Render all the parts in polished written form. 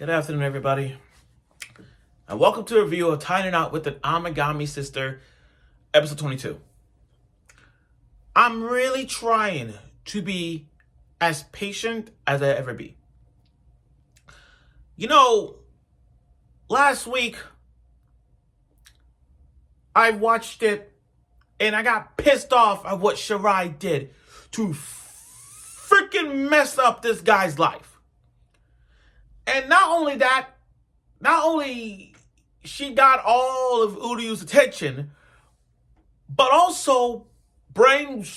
Good afternoon, everybody, and welcome to a review of Tying It Out with an Amagami Sister, episode 22. I'm really trying to be as patient as I ever be. You know, last week, I watched it, and I got pissed off at what Shirahi did to freaking mess up this guy's life. And not only she got all of Uryu's attention, but also mind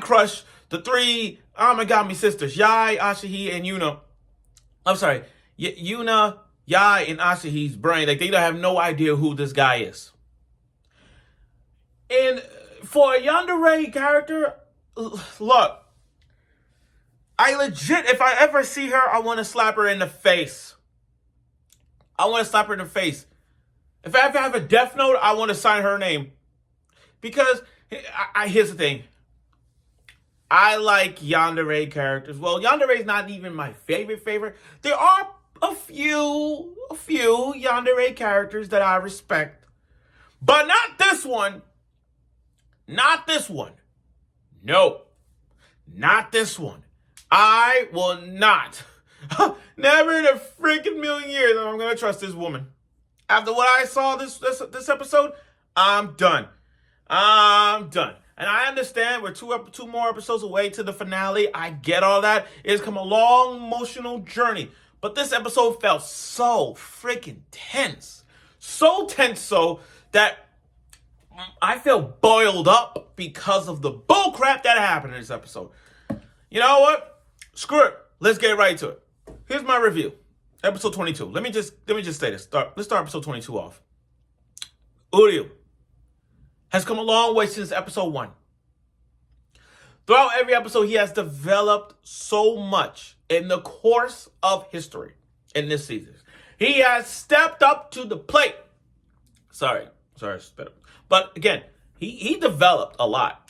crush the three Amagami sisters, Yai, Asahi, and Yuna. I'm sorry, Yuna, Yai, and Asahi's brain. Like, they don't have no idea who this guy is. And for a yandere character, look, I legit, if I ever see her, I want to slap her in the face. I want to slap her in the face. If I ever have a death note, I want to sign her name. Because, here's the thing. I like yandere characters. Well, yandere is not even my favorite. There are a few yandere characters that I respect. But not this one. Not this one. No. Not this one. I will not. Never in a freaking million years I'm going to trust this woman. After what I saw this episode, I'm done. I'm done. And I understand we're two more episodes away to the finale. I get all that. It's come a long emotional journey. But this episode felt so freaking tense. So tense so that I feel boiled up because of the bullcrap that happened in this episode. You know what? Screw it. Let's get right to it. Here's my review. Episode 22. Let me just say this. Let's start episode 22 off. Uryu has come a long way since episode 1. Throughout every episode, he has developed so much in the course of history in this season. He has stepped up to the plate. Sorry. But again, he developed a lot.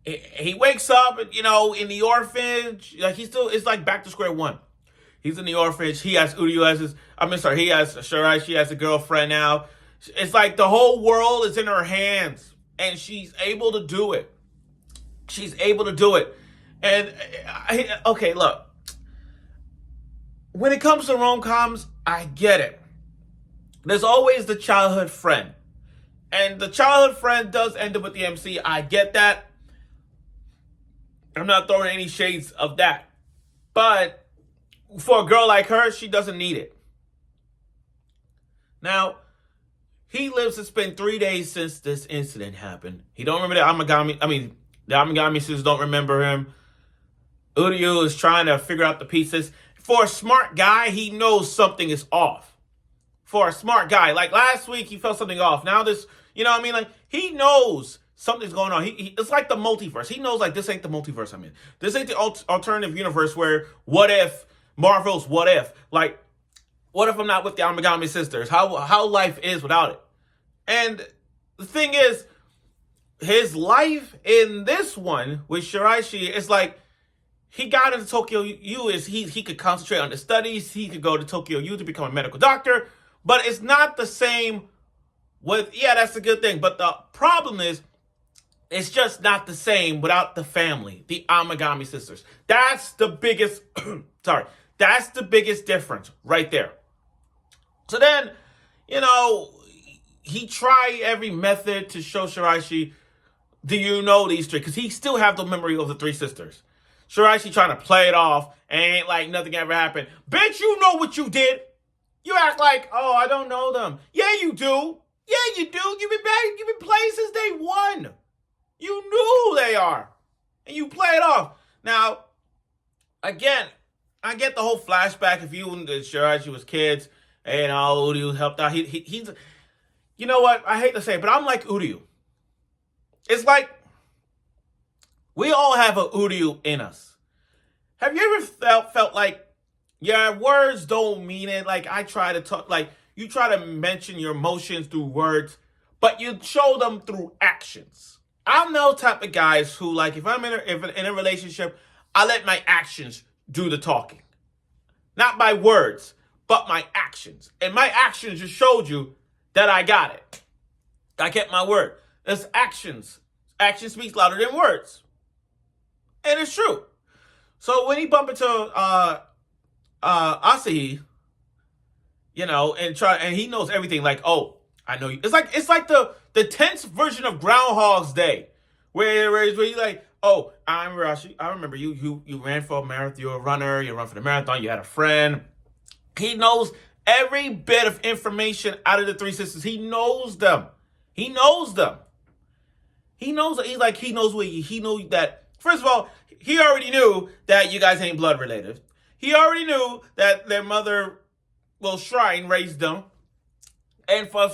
He wakes up, in the orphanage. Like, it's like back to square one. He's in the orphanage. He has Uryu he has Shirahi. She has a girlfriend now. It's like the whole world is in her hands, and she's able to do it. And, okay, look. When it comes to rom-coms, I get it. There's always the childhood friend. And the childhood friend does end up with the MC. I get that. I'm not throwing any shades of that. But for a girl like her, she doesn't need it. Now, he lives. It's been 3 days since this incident happened. He don't remember the Amagami. The Amagami sisters don't remember him. Uryu is trying to figure out the pieces. For a smart guy, he knows something is off. For a smart guy. Like last week, he felt something off. Now this, Like, he knows something's going on. It's like the multiverse. He knows, like, this ain't the multiverse I'm in. This ain't the alternative universe where Marvel's what if. Like, what if I'm not with the Amagami sisters? How life is without it. And the thing is, his life in this one with Shirahi is like, he got into Tokyo U he could concentrate on the studies. He could go to Tokyo U to become a medical doctor. But it's not the same that's a good thing. But the problem is, it's just not the same without the family, the Amagami sisters. That's the biggest, that's the biggest difference right there. So then, he tried every method to show Shirahi, do you know these three? Because he still have the memory of the three sisters. Shirahi trying to play it off, ain't like nothing ever happened. Bitch, you know what you did. You act like, oh, I don't know them. Yeah, you do. Yeah, you do. You've been playing since day one. You knew who they are. And you play it off. Now, again, I get the whole flashback of you and Shirahi was kids. And Uryu helped out. He's... You know what? I hate to say it, but I'm like Uryu. It's like, we all have a Uryu in us. Have you ever felt like your words don't mean it? Like, I try to talk, like, you try to mention your emotions through words, but you show them through actions. I'm those type of guys who, like, if I'm in a relationship, I let my actions do the talking. Not by words, but my actions. And my actions just showed you that I got it. I kept my word. It's actions. Action speaks louder than words. And it's true. So when he bumped into Asahi, and he knows everything, like, oh, I know you. It's like the tense version of Groundhog's Day. Where he's like, oh, I remember you ran for a marathon, you're a runner, you run for the marathon, you had a friend. He knows every bit of information out of the three sisters. He knows them. He knows them. He knows that he knows that. First of all, he already knew that you guys ain't blood related. He already knew that their mother, Shrine, raised them, and for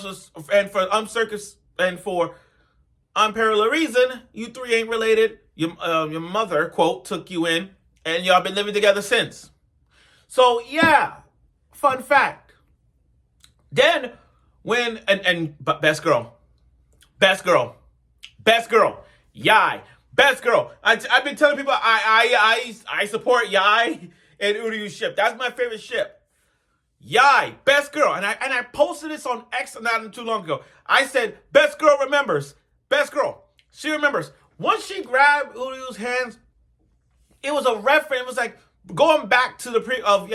unparalleled reason, you three ain't related. Your mother, quote, took you in, and y'all been living together since. So yeah, fun fact. Then when and best girl, Yai, best girl. I've been telling people I support Yai and Uryu's ship. That's my favorite ship. Yai, best girl, and I posted this on X not too long ago. I said best girl remembers. Best girl, she remembers. Once she grabbed Uryu's hands, it was a reference. It was like going back to the of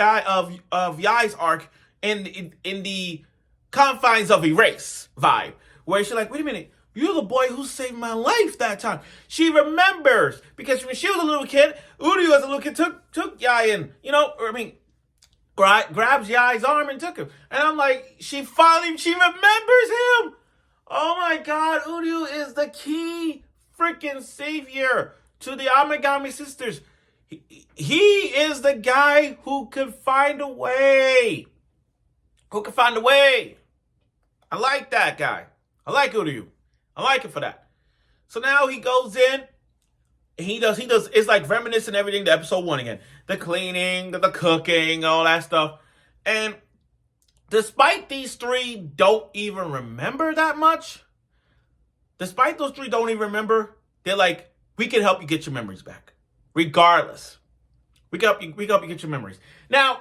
Yai's arc in the confines of Erase vibe, where she's like, wait a minute, you're the boy who saved my life that time. She remembers because when she was a little kid, Uryu as a little kid took Yai in, grabs Yai's arm and took him, and I'm like, she remembers him. Oh my God, Uryu is the key freaking savior to the Amagami sisters. He is the guy who could find a way. I like that guy. I like Uryu. I like it for that. So now he goes in, and he does, it's like reminiscing everything to episode 1 again. The cleaning, the cooking, all that stuff. And despite these three don't even remember that much, they're like, we can help you get your memories back. Regardless. We can help you get your memories. Now,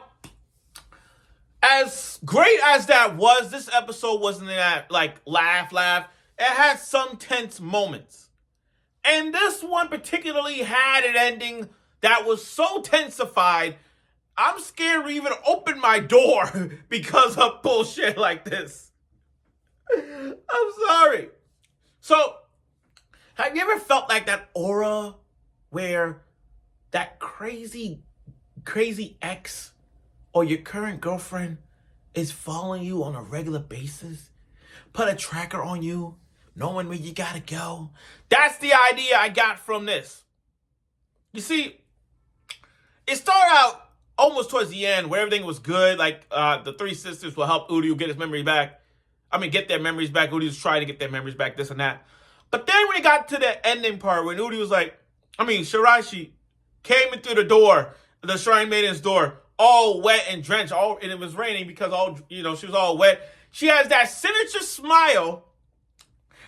as great as that was, this episode wasn't that like laugh. It had some tense moments. And this one particularly had an ending that was so tensified, I'm scared to even open my door because of bullshit like this. I'm sorry. So, have you ever felt like that aura where that crazy ex or your current girlfriend is following you on a regular basis? Put a tracker on you, knowing where you gotta go. That's the idea I got from this. You see, it started out almost towards the end where everything was good. Like, the three sisters will help Uryu get his memory back. Get their memories back. Uryu's trying to get their memories back, this and that. But then when it got to the ending part, when Uryu was like, Shirahi came in through the door, the Shrine Maiden's door, all wet and drenched, and it was raining because she was all wet. She has that signature smile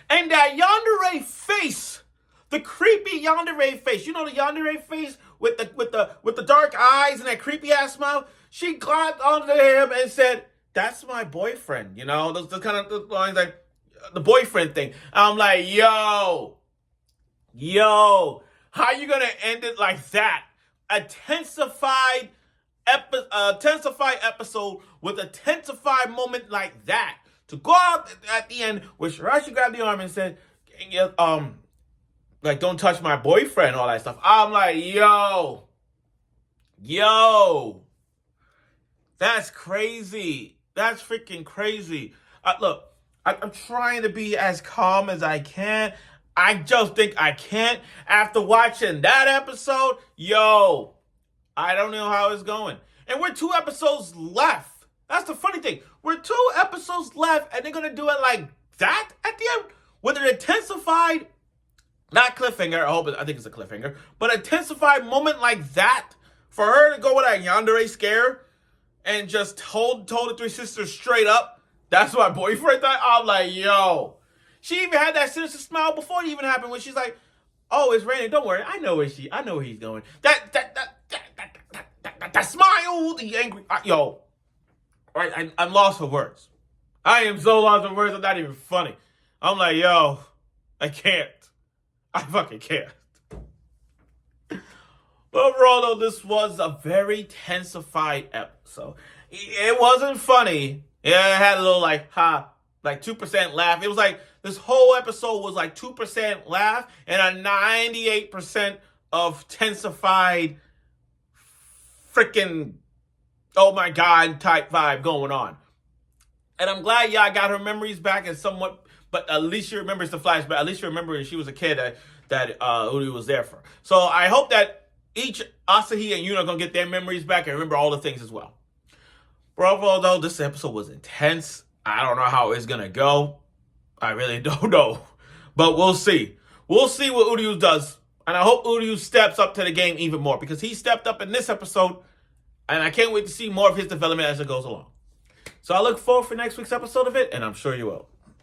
and that yandere face, the creepy yandere face. You know the yandere face with the dark eyes and that creepy ass smile. She clapped onto him and said, "That's my boyfriend." Those kind of lines, like the boyfriend thing. I'm like, yo, how you gonna end it like that? A tensified episode with a tensified moment like that. To go out at the end where Shirahi grabbed the arm and said, don't touch my boyfriend, all that stuff. I'm like, yo, that's crazy. That's freaking crazy. Look, I'm trying to be as calm as I can. I just think I can't. After watching that episode, I don't know how it's going. And we're 2 episodes left. That's the funny thing. We're 2 episodes left, and they're going to do it like that at the end? With an intensified, not cliffhanger, I think it's a cliffhanger, but intensified moment like that, for her to go with that yandere scare and just told the three sisters straight up, that's my boyfriend thought. I'm like, yo. She even had that sinister smile before it even happened when she's like, oh, it's raining. Don't worry. I know where he's going. That the smile, the angry. Yo, right? I'm lost for words. I am so lost for words. I'm not even funny. I'm like, yo, I can't. I fucking can't. But overall, though, this was a very tensified episode. It wasn't funny. Yeah, it had a little like 2% laugh. It was like this whole episode was like 2% laugh and a 98% of tensified freaking oh my god type vibe going on. And I'm glad y'all got her memories back and somewhat, but at least she remembers the flashback. At least she remembers she was a kid that Uryu was there for. So I hope that each Asahi and Yuna are gonna get their memories back and remember all the things as well. But overall, though, this episode was intense. I don't know how it's gonna go. I really don't know. But we'll see. We'll see what Uryu does. And I hope Uryu steps up to the game even more because he stepped up in this episode. And I can't wait to see more of his development as it goes along. So I look forward for next week's episode of it, and I'm sure you will.